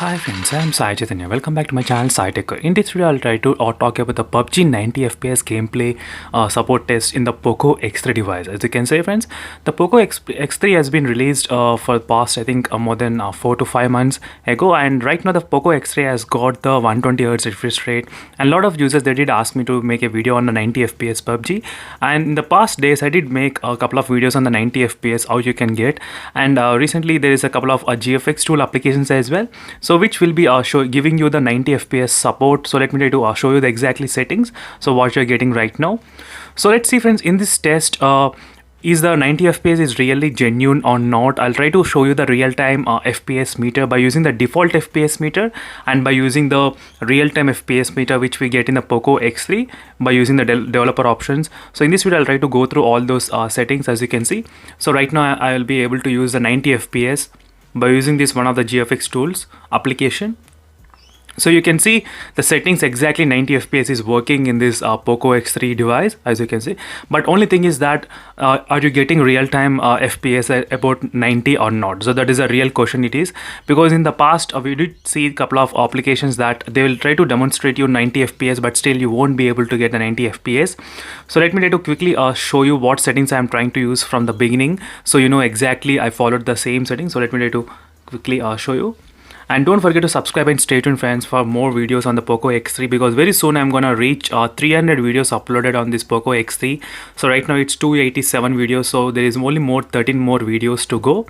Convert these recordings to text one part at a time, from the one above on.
Hi friends, I'm Sai Chaitanya. Welcome back to my channel Sai Tech. In this video, I'll try to talk about the PUBG 90 FPS gameplay support test in the POCO X3 device. As you can see, friends, the POCO X3 has been released for the past, I think, more than 4 to 5 months ago. And right now, the POCO X3 has got the 120Hz refresh rate. And a lot of users, they did ask me to make a video on the 90 FPS PUBG. And in the past days, I did make a couple of videos on the 90 FPS, how you can get. And recently, there is a couple of GFX tool applications as well. So which will be giving you the 90 FPS support. So let me try to show you the exactly settings, so what you're getting right now. So let's see, friends, in this test, is the 90 FPS is really genuine or not. I'll try to show you the real-time FPS meter by using the default FPS meter and by using the real-time FPS meter which we get in the POCO X3 by using the developer options. So in this video, I'll try to go through all those settings, as you can see. So right now I will be able to use the 90 FPS by using this one of the GFX tools application. So you can see the settings exactly 90 FPS is working in this POCO X3 device, as you can see. But only thing is that are you getting real-time FPS at about 90 or not? So that is a real question it is, because in the past we did see a couple of applications that they will try to demonstrate you 90 FPS, but still you won't be able to get the 90 FPS. So let me try to quickly show you what settings I am trying to use from the beginning, so you know exactly I followed the same settings. So let me try to quickly show you. And don't forget to subscribe and stay tuned, friends, for more videos on the POCO X3, because very soon I'm gonna reach 300 videos uploaded on this POCO X3. So right now it's 287 videos, so there is only 13 more videos to go.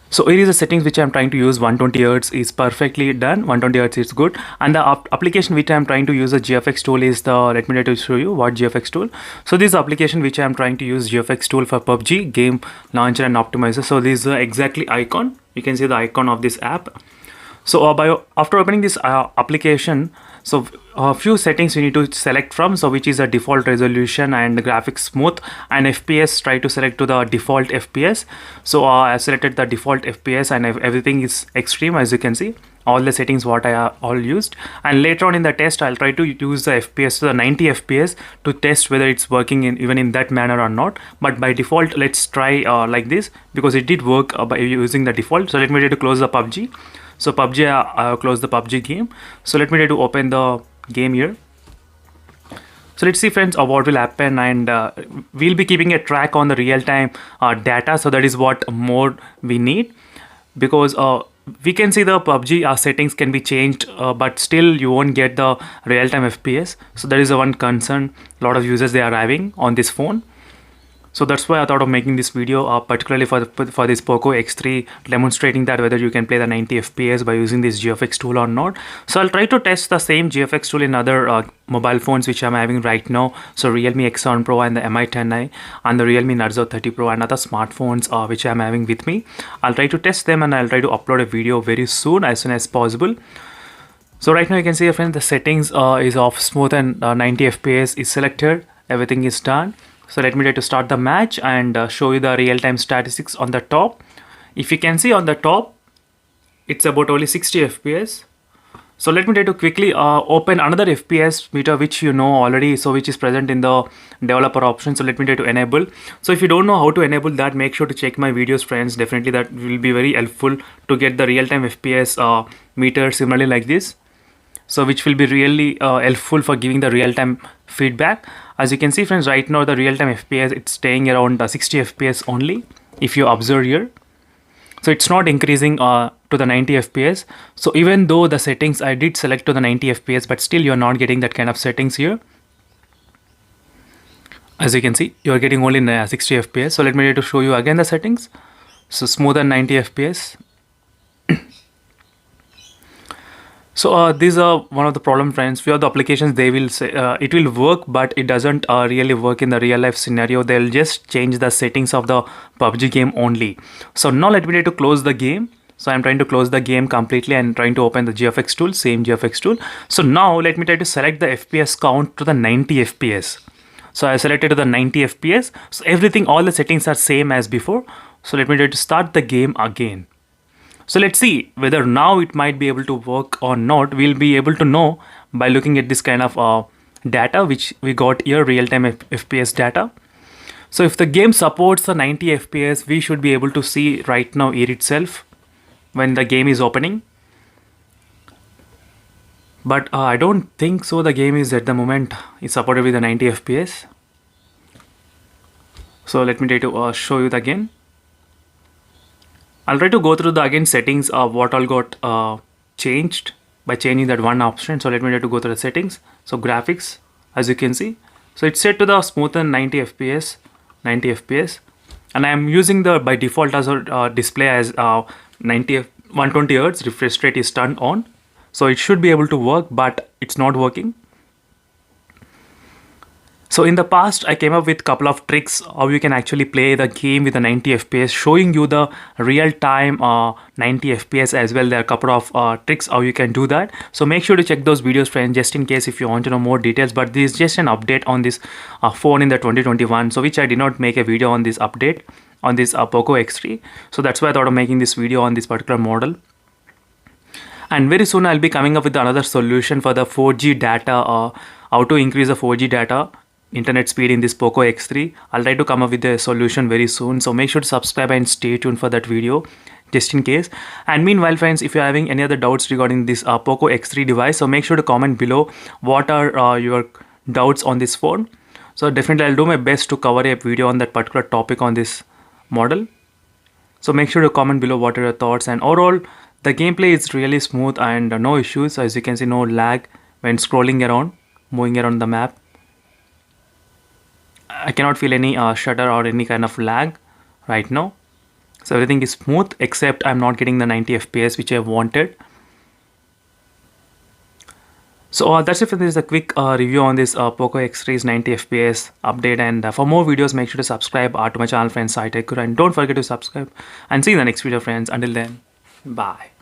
So here is the settings which I'm trying to use. 120 Hz is perfectly done. 120 Hz is good. And the application which I'm trying to use, the GFX tool, is the, let me try to show you what GFX tool. So this application which I'm trying to use, GFX tool for PUBG game launcher and optimizer. So this is the exactly icon. You can see the icon of this app. So after opening this application, so a few settings you need to select from, so which is a default resolution and graphics smooth, and FPS, try to select to the default FPS. So I selected the default FPS and everything is extreme, as you can see all the settings what I all used. And later on in the test, I'll try to use the FPS to the 90 FPS to test whether it's working even in that manner or not. But by default, let's try like this, because it did work by using the default. So let me try to close the PUBG. So PUBG, I close the PUBG game. So let me try to open the game here. So let's see, friends, what will happen, and we'll be keeping a track on the real-time data. So that is what more we need, because we can see the PUBG settings can be changed, but still you won't get the real-time FPS. So that is the one concern a lot of users they are having on this phone. So that's why I thought of making this video particularly for this POCO X3, demonstrating that whether you can play the 90 FPS by using this GFX tool or not. So I'll try to test the same GFX tool in other mobile phones which I'm having right now. So Realme X7 Pro and the Mi 10i and the Realme Narzo 30 Pro and other smartphones which I'm having with me. I'll try to test them and I'll try to upload a video very soon, as soon as possible. So right now you can see, friends, the settings is off smooth and 90 FPS is selected. Everything is done. So let me try to start the match and show you the real-time statistics on the top. If you can see on the top, it's about only 60 FPS. So let me try to quickly open another FPS meter which you know already, so which is present in the developer option. So let me try to enable. So if you don't know how to enable that, make sure to check my videos, friends. Definitely that will be very helpful to get the real-time FPS meter similarly like this. So which will be really helpful for giving the real-time feedback. As you can see, friends, right now the real-time FPS, it's staying around 60 FPS only, if you observe here. So it's not increasing to the 90 FPS. So even though the settings I did select to the 90 FPS, but still you're not getting that kind of settings here. As you can see, you're getting only 60 FPS. So let me try to show you again the settings. So smooth and 90 FPS. So these are one of the problem, friends. Few of the applications, they will say it will work, but it doesn't really work in the real life scenario. They'll just change the settings of the PUBG game only. So now let me try to close the game. So I'm trying to close the game completely and trying to open the GFX tool, same GFX tool. So now let me try to select the FPS count to the 90 FPS. So I selected to the 90 FPS. So everything, all the settings are same as before. So let me try to start the game again. So let's see whether now it might be able to work or not. We'll be able to know by looking at this kind of data which we got here, real-time FPS data. So if the game supports the 90 FPS, we should be able to see right now here itself. when the game is opening. But I don't think so the game is at the moment is supported with the 90 fps. So let me try to show you the again. I'll try to go through the again settings of what all got changed by changing that one option. So let me try to go through the settings. So graphics, as you can see, so it's set to the smoothen 90 fps, and I am using the by default as a display as 120 hertz refresh rate is turned on. So it should be able to work, but it's not working. So in the past, I came up with a couple of tricks how you can actually play the game with a 90 FPS, showing you the real-time 90 FPS as well. There are a couple of tricks how you can do that. So make sure to check those videos, friends, just in case if you want to know more details. But this is just an update on this phone in the 2021, so which I did not make a video on this update on this Poco X3. So that's why I thought of making this video on this particular model. And very soon I'll be coming up with another solution for the 4G data, how to increase the 4G data internet speed in this Poco X3. I'll try to come up with a solution very soon, so make sure to subscribe and stay tuned for that video just in case. And meanwhile, friends, if you're having any other doubts regarding this Poco X3 device, so make sure to comment below what are your doubts on this phone. So definitely I'll do my best to cover a video on that particular topic on this model. So make sure to comment below what are your thoughts. And overall, the gameplay is really smooth and no issues. As you can see, no lag when scrolling around, moving around the map. I cannot feel any stutter or any kind of lag right now. So everything is smooth, except I'm not getting the 90 FPS which I wanted. So that's it for this, a quick review on this Poco X3's 90 FPS update. And for more videos, make sure to subscribe to my channel, friends, SciTech Guru, and don't forget to subscribe. And see you in the next video, friends. Until then, bye.